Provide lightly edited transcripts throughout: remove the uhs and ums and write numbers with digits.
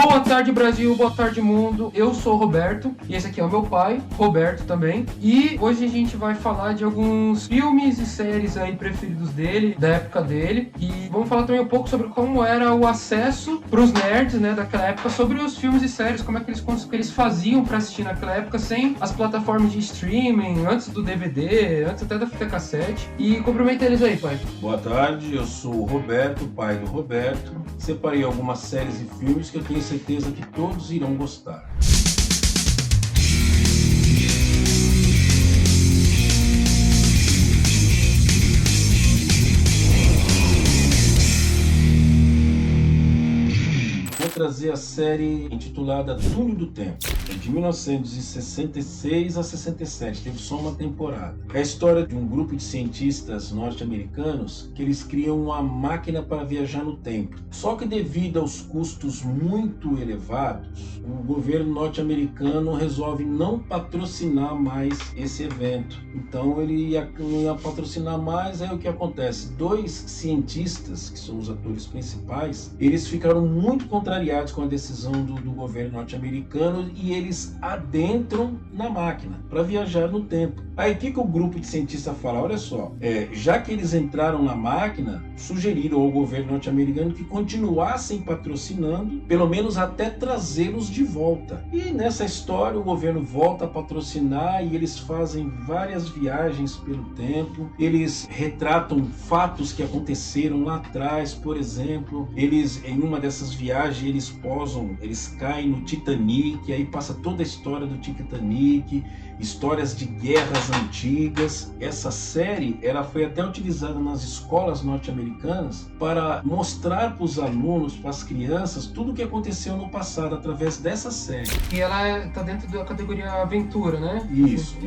Boa tarde, Brasil, boa tarde, mundo. Eu sou o Roberto e esse aqui é o meu pai, Roberto também. E hoje a gente vai falar de alguns filmes e séries aí preferidos dele, da época dele. E vamos falar também um pouco sobre como era o acesso pros nerds, né, daquela época, sobre os filmes e séries, como é que eles faziam pra assistir naquela época sem as plataformas de streaming, antes do DVD, antes até da fita cassete. E cumprimenta eles aí, pai. Boa tarde, eu sou o Roberto, pai do Roberto. Separei algumas séries e filmes que eu tenho certeza que todos irão gostar. Vou trazer a série intitulada Túnel do Tempo. É de 1966 a 67, teve só uma temporada. É a história de um grupo de cientistas norte-americanos que eles criam uma máquina para viajar no tempo. Só que devido aos custos muito elevados, o governo norte-americano resolve não patrocinar mais esse evento. Então ele não ia patrocinar mais, aí o que acontece? Dois cientistas, que são os atores principais, eles ficaram muito contrariados com a decisão do governo norte-americano e eles adentram na máquina para viajar no tempo. Aí o que o grupo de cientistas fala? Olha só, já que eles entraram na máquina, sugeriram ao governo norte-americano que continuassem patrocinando, pelo menos até trazê-los de volta. E nessa história o governo volta a patrocinar e eles fazem várias viagens pelo tempo, eles retratam fatos que aconteceram lá atrás. Por exemplo, eles em uma dessas viagens eles caem no Titanic, aí passa toda a história do Titanic, histórias de guerras antigas. Essa série ela foi até utilizada nas escolas norte-americanas para mostrar para os alunos, para as crianças, tudo o que aconteceu no passado através dessa série. E ela tá dentro da categoria aventura, né? Isso.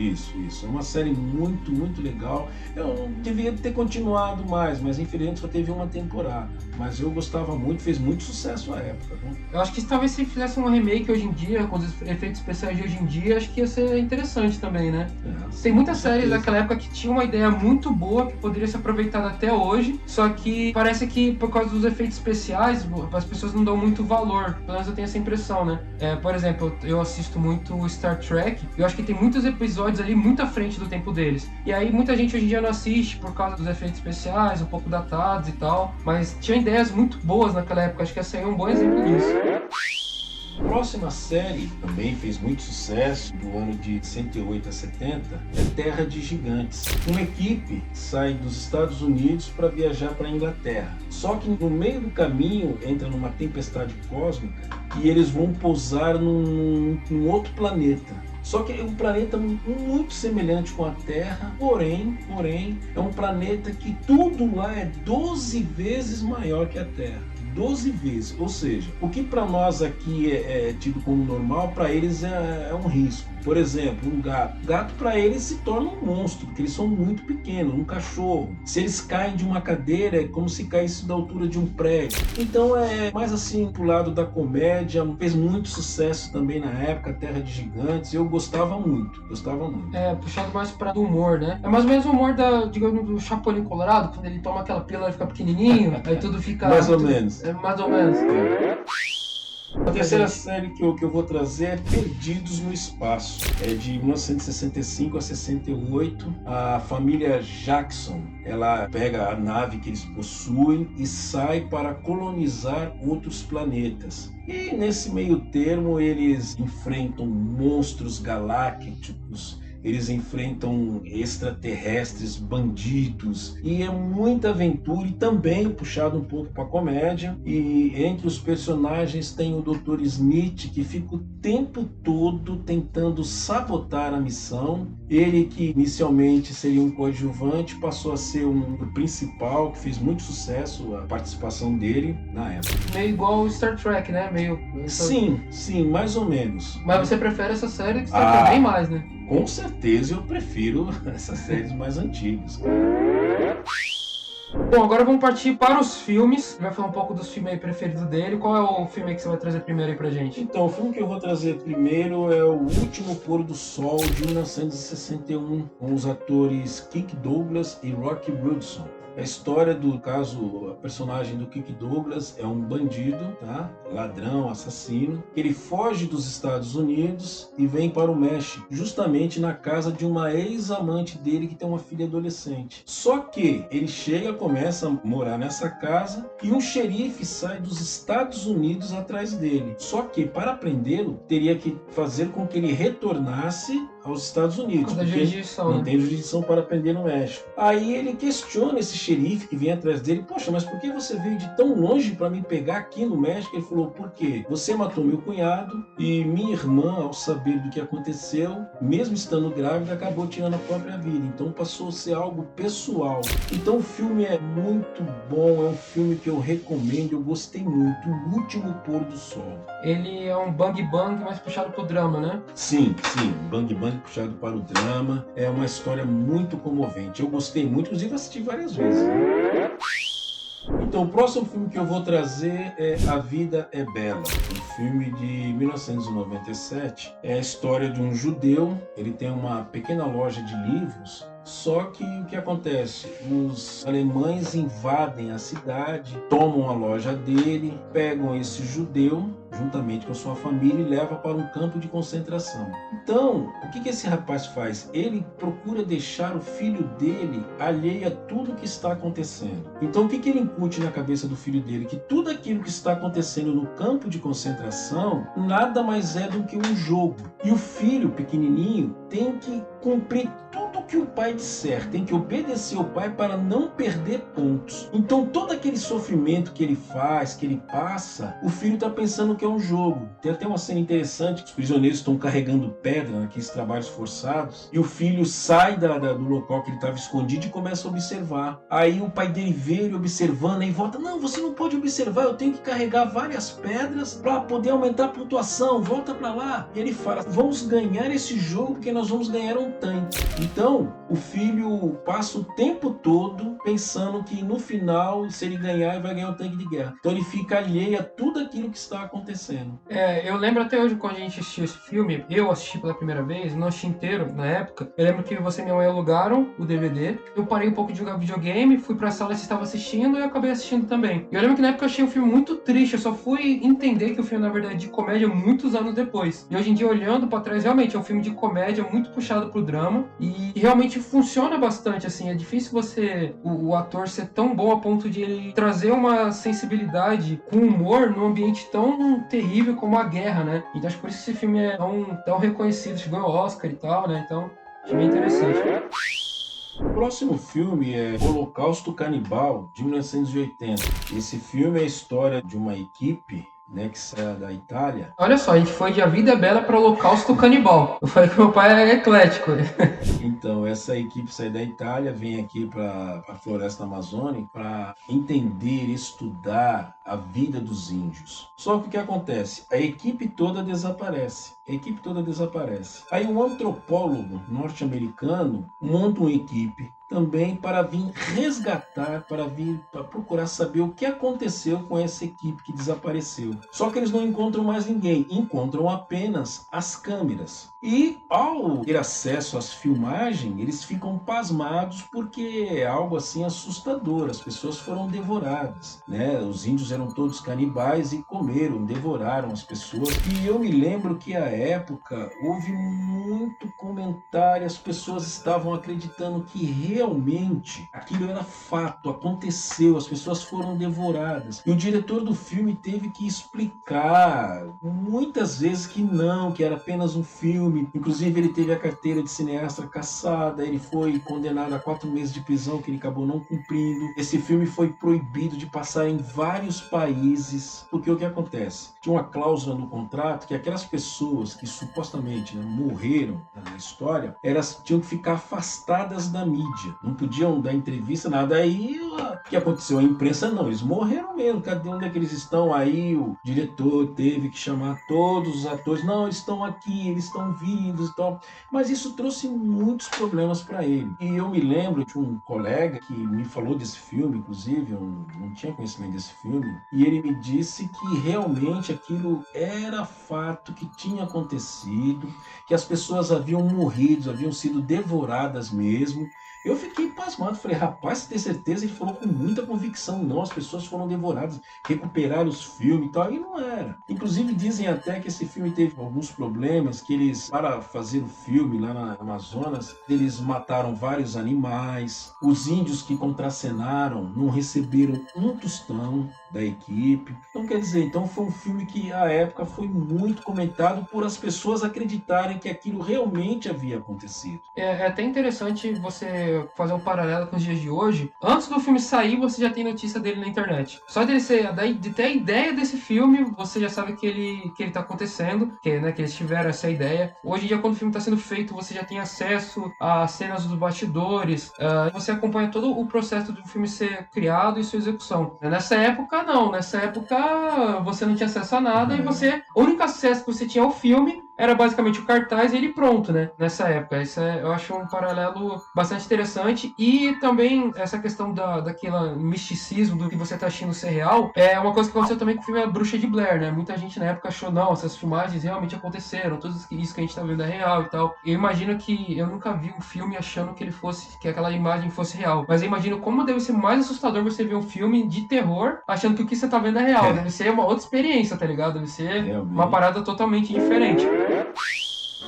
É uma série muito, muito legal. Eu devia ter continuado mais, mas infelizmente só teve uma temporada. Mas eu gostava muito, fez muito sucesso à época, né? Eu acho que talvez se fizesse um remake hoje em dia, com os efeitos especiais de hoje em dia, acho que ia ser interessante também, né? Tem muitas séries daquela época que tinham uma ideia muito boa, que poderia ser aproveitada até hoje, só que parece que por causa dos efeitos especiais, as pessoas não dão muito valor. Pelo menos eu tenho essa impressão, né? Por exemplo, eu assisto muito Star Trek, eu acho que tem muitos episódios ali muito à frente do tempo deles. E aí muita gente hoje em dia não assiste por causa dos efeitos especiais, um pouco datados e tal, mas tinha ideias muito boas naquela época, acho que essa aí é um bom exemplo disso. A próxima série também fez muito sucesso, do ano de 68 a 70, é Terra de Gigantes. Uma equipe sai dos Estados Unidos para viajar para a Inglaterra. Só que no meio do caminho entra numa tempestade cósmica e eles vão pousar num outro planeta. Só que é um planeta muito semelhante com a Terra, porém, é um planeta que tudo lá é 12 vezes maior que a Terra. 12 vezes, ou seja, o que para nós aqui é tido como normal, para eles é um risco. Por exemplo, um gato. Gato para eles se torna um monstro, porque eles são muito pequenos. Um cachorro, se eles caem de uma cadeira, é como se caísse da altura de um prédio. Então é mais assim pro lado da comédia, fez muito sucesso também na época, Terra de Gigantes. Eu gostava muito. Puxado mais para do humor, né? É mais ou menos o humor digamos, do Chapolin Colorado, quando ele toma aquela pílula e fica pequenininho, aí tudo fica... mais ou menos. Mais ou menos. A terceira série que eu vou trazer é Perdidos no Espaço. É de 1965 a 68. A família Jackson, ela pega a nave que eles possuem e sai para colonizar outros planetas. E nesse meio termo eles enfrentam monstros galácticos, eles enfrentam extraterrestres, bandidos, e é muita aventura e também puxado um pouco para comédia. E entre os personagens tem o Dr. Smith, que fica o tempo todo tentando sabotar a missão. Ele, que inicialmente seria um coadjuvante, passou a ser um principal, que fez muito sucesso a participação dele na época. Meio igual o Star Trek, né? Sim, mais ou menos. Mas você prefere essa série que Star Trek bem mais, né? Com certeza eu prefiro essas séries mais antigas. Bom, agora vamos partir para os filmes. Vai falar um pouco dos filmes aí preferidos dele. Qual é o filme aí que você vai trazer primeiro aí pra gente? Então, o filme que eu vou trazer primeiro é O Último Pôr do Sol, de 1961, com os atores Kirk Douglas e Rock Hudson. A história do caso, a personagem do Kirk Douglas é um bandido, tá? Ladrão, assassino. Ele foge dos Estados Unidos e vem para o México, justamente na casa de uma ex-amante dele que tem uma filha adolescente. Só que ele chega, começa a morar nessa casa e um xerife sai dos Estados Unidos atrás dele. Só que para prendê-lo, teria que fazer com que ele retornasse aos Estados Unidos, porque não tem jurisdição para prender no México. Aí ele questiona esse xerife que vem atrás dele: poxa, mas por que você veio de tão longe para me pegar aqui no México? Ele falou: por quê? Você matou meu cunhado e minha irmã, ao saber do que aconteceu, mesmo estando grávida, acabou tirando a própria vida. Então passou a ser algo pessoal. Então o filme é muito bom, é um filme que eu recomendo, eu gostei muito. O Último Pôr do Sol. Ele é um bang bang mais puxado pro drama, né? Sim, bang bang puxado para o drama. É uma história muito comovente. Eu gostei muito, inclusive assisti várias vezes. Então, o próximo filme que eu vou trazer é A Vida é Bela, um filme de 1997. É a história de um judeu. Ele tem uma pequena loja de livros. Só que o que acontece? Os alemães invadem a cidade, tomam a loja dele, pegam esse judeu juntamente com a sua família e levam para um campo de concentração. Então, o que esse rapaz faz? Ele procura deixar o filho dele alheio a tudo que está acontecendo. Então, o que ele incute na cabeça do filho dele? Que tudo aquilo que está acontecendo no campo de concentração nada mais é do que um jogo. E o filho pequenininho tem que cumprir tudo que o pai disser, tem que obedecer o pai para não perder pontos. Então todo aquele sofrimento que ele faz, que ele passa, o filho está pensando que é um jogo. Tem até uma cena interessante, os prisioneiros estão carregando pedra naqueles trabalhos forçados, e o filho sai do local que ele estava escondido e começa a observar. Aí o pai dele vê ele observando e volta: não, você não pode observar, eu tenho que carregar várias pedras para poder aumentar a pontuação, volta para lá. E ele fala: vamos ganhar esse jogo porque nós vamos ganhar um tanque. Então o filho passa o tempo todo pensando que no final, se ele ganhar, ele vai ganhar um tanque de guerra. Então ele fica alheio a tudo aquilo que está acontecendo. Eu lembro até hoje, quando a gente assistiu esse filme, eu assisti pela primeira vez, não assisti inteiro na época. Eu lembro que você e minha mãe alugaram o DVD. Eu parei um pouco de jogar videogame, fui pra sala que você estava assistindo e eu acabei assistindo também. E eu lembro que na época eu achei o filme muito triste, eu só fui entender que o filme, na verdade, é de comédia muitos anos depois. E hoje em dia, olhando pra trás, realmente é um filme de comédia muito puxado pro drama e realmente funciona bastante, assim. É difícil o ator ser tão bom a ponto de ele trazer uma sensibilidade com humor num ambiente tão terrível como a guerra, né? Então acho que por isso que esse filme é tão reconhecido, chegou ao Oscar e tal, né? Então, achei bem interessante. O próximo filme é Holocausto Canibal, de 1980. Esse filme é a história de uma equipe, né, que sai da Itália. Olha só, a gente foi de A Vida é Bela para Holocausto Canibal. Eu falei que meu pai é eclético. Então, essa equipe sai da Itália, vem aqui para a floresta amazônica para entender, estudar a vida dos índios. Só que o que acontece? A equipe toda desaparece. Aí um antropólogo norte-americano monta uma equipe também para vir resgatar, para procurar saber o que aconteceu com essa equipe que desapareceu. Só que eles não encontram mais ninguém, encontram apenas as câmeras. E ao ter acesso às filmagens, eles ficam pasmados porque é algo assim assustador. As pessoas foram devoradas, né? Os índios eram todos canibais e comeram, devoraram as pessoas. E eu me lembro que à época houve muito comentário, as pessoas estavam acreditando que realmente aquilo era fato, aconteceu, as pessoas foram devoradas. E o diretor do filme teve que explicar muitas vezes que não, que era apenas um filme. Inclusive ele teve a carteira de cineasta cassada, ele foi condenado a 4 meses de prisão que ele acabou não cumprindo. Esse filme foi proibido de passar em vários países, porque o que acontece? Tinha uma cláusula no contrato que aquelas pessoas que supostamente, né, morreram na história, elas tinham que ficar afastadas da mídia, não podiam dar entrevista, nada. Aí o que aconteceu? A imprensa não, eles morreram mesmo, cadê, onde é que eles estão? Aí o diretor teve que chamar todos os atores, não, eles estão aqui, eles estão vivos e tal. Mas isso trouxe muitos problemas para ele. E eu me lembro de um colega que me falou desse filme, inclusive, eu não tinha conhecimento desse filme, e ele me disse que realmente aquilo era fato, que tinha acontecido, que as pessoas haviam morrido, haviam sido devoradas mesmo, Eu fiquei pasmado, falei, rapaz, você tem certeza? Ele falou com muita convicção, não, as pessoas foram devoradas, recuperaram os filmes e tal, e não era. Inclusive dizem até que esse filme teve alguns problemas, que eles, para fazer o filme lá na Amazonas, eles mataram vários animais, os índios que contracenaram não receberam um tostão da equipe. Então, quer dizer, então foi um filme que à época foi muito comentado por as pessoas acreditarem que aquilo realmente havia acontecido. É até interessante você fazer um paralelo com os dias de hoje. Antes do filme sair, você já tem notícia dele na internet. Só de ter a ideia desse filme, você já sabe que ele tá acontecendo, que eles tiveram essa ideia. Hoje em dia, quando o filme está sendo feito, você já tem acesso às cenas dos bastidores, você acompanha todo o processo do filme ser criado e sua execução. Nessa época, não. Nessa época, você não tinha acesso a nada e o único acesso que você tinha ao filme era basicamente o cartaz e ele pronto, né? Nessa época. Isso eu acho um paralelo bastante interessante. E também essa questão daquele misticismo do que você tá achando ser real é uma coisa que aconteceu também com o filme A Bruxa de Blair, né? Muita gente na época achou, não, essas filmagens realmente aconteceram, tudo isso que a gente tá vendo é real e tal. Eu imagino que eu nunca vi um filme achando que aquela imagem fosse real. Mas eu imagino como deve ser mais assustador você ver um filme de terror achando que o que você tá vendo é real. Deve ser uma outra experiência, tá ligado? Deve ser uma parada totalmente diferente.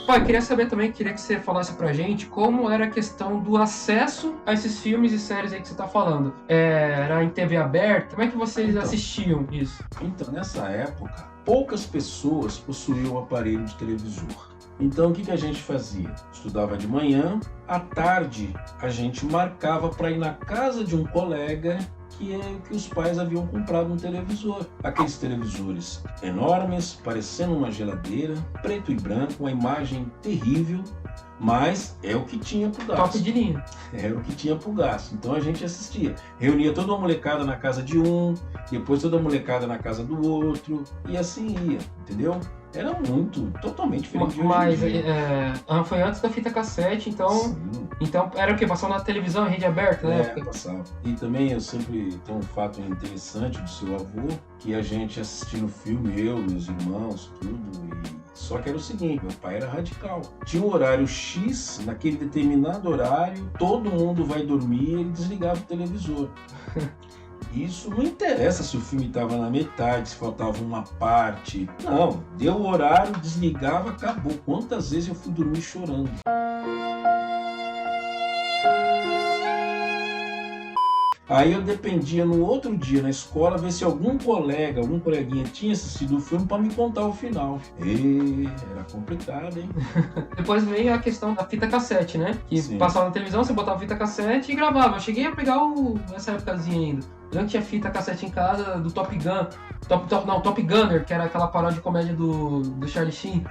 Pô, eu queria saber também, queria que você falasse pra gente como era a questão do acesso a esses filmes e séries aí que você tá falando. Era em TV aberta? Como é que vocês assistiam isso? Então, nessa época, poucas pessoas possuíam o aparelho de televisor. Então, o que a gente fazia? Estudava de manhã, à tarde a gente marcava para ir na casa de um colega que os pais haviam comprado um televisor. Aqueles televisores enormes, parecendo uma geladeira, preto e branco, uma imagem terrível, mas é o que tinha pro gasto. Top de linha. Era o que tinha pro gasto. Então a gente assistia. Reunia toda uma molecada na casa de um, depois toda a molecada na casa do outro, e assim ia, entendeu? Era totalmente diferente de hoje em dia. Mas foi antes da fita cassete, então... Sim. Então era o quê? Passava na televisão, em rede aberta, né? Passava. E também eu sempre tenho um fato interessante do seu avô, que a gente assistindo o filme, eu, meus irmãos, tudo, só que era o seguinte, meu pai era radical. Tinha um horário X, naquele determinado horário, todo mundo vai dormir, ele desligava o televisor. Isso não interessa se o filme estava na metade, se faltava uma parte. Não, deu o horário, desligava, acabou. Quantas vezes eu fui dormir chorando? Aí eu dependia no outro dia na escola ver se algum coleguinha tinha assistido o filme para me contar o final. Era complicado, hein? Depois veio a questão da fita cassete, né? Que passava na televisão, você botava a fita cassete e gravava. Eu cheguei a pegar essa épocazinha ainda. Eu tinha fita cassete em casa do Top Gun. Top Gunner, que era aquela paródia de comédia do Charlie Sheen.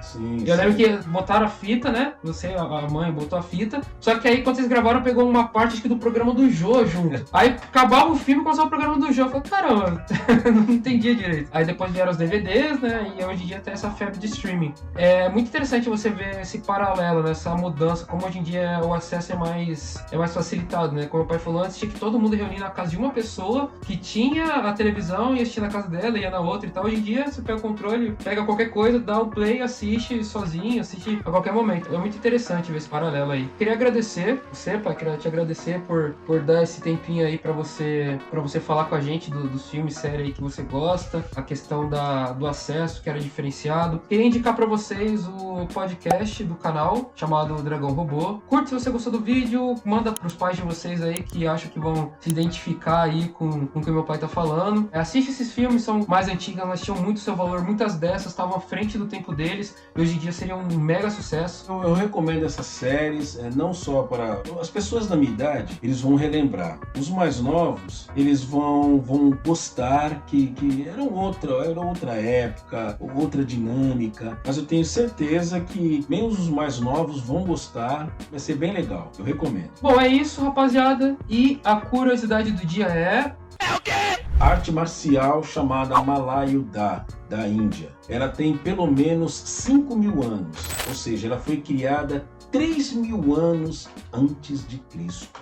Eu lembro que botaram a fita, né? A mãe botou a fita. Só que aí, quando vocês gravaram, pegou uma parte, acho que do programa do Jô junto. Aí acabava o filme e começava o programa do Jô. Eu falei, caramba, não entendia direito. Aí depois vieram os DVDs, né? E hoje em dia tem essa febre de streaming. É muito interessante você ver esse paralelo, né? Essa mudança, como hoje em dia o acesso é mais facilitado, né? Como o pai falou antes, tinha que todo mundo reunir na casa de uma pessoa que tinha a televisão e assistia na casa dela, ia na outra e tal. Hoje em dia, você pega o controle, pega qualquer coisa, dá o play, assiste sozinho, assiste a qualquer momento. É muito interessante ver esse paralelo aí. Queria agradecer você, pai, queria te agradecer por dar esse tempinho aí pra você falar com a gente dos filmes, séries aí que você gosta, a questão do acesso, que era diferenciado. Queria indicar pra vocês o podcast do canal, chamado Dragão Robô. Curte se você gostou do vídeo, manda pros pais de vocês aí que acham que vão se identificar aí com o que meu pai tá falando. Assiste esses filmes, são mais antigas, mas tinham muito seu valor. Muitas dessas estavam à frente do tempo deles e hoje em dia seriam um mega sucesso. Eu recomendo essas séries, não só para... As pessoas da minha idade, eles vão relembrar. Os mais novos, eles vão gostar que era outra época, outra dinâmica. Mas eu tenho certeza que mesmo os mais novos vão gostar. Vai ser bem legal. Eu recomendo. Bom, é isso, rapaziada. E a curiosidade do dia é o quê? Arte marcial chamada Malayu-Da, da Índia. Ela tem pelo menos 5.000 anos, ou seja, ela foi criada 3.000 anos antes de Cristo.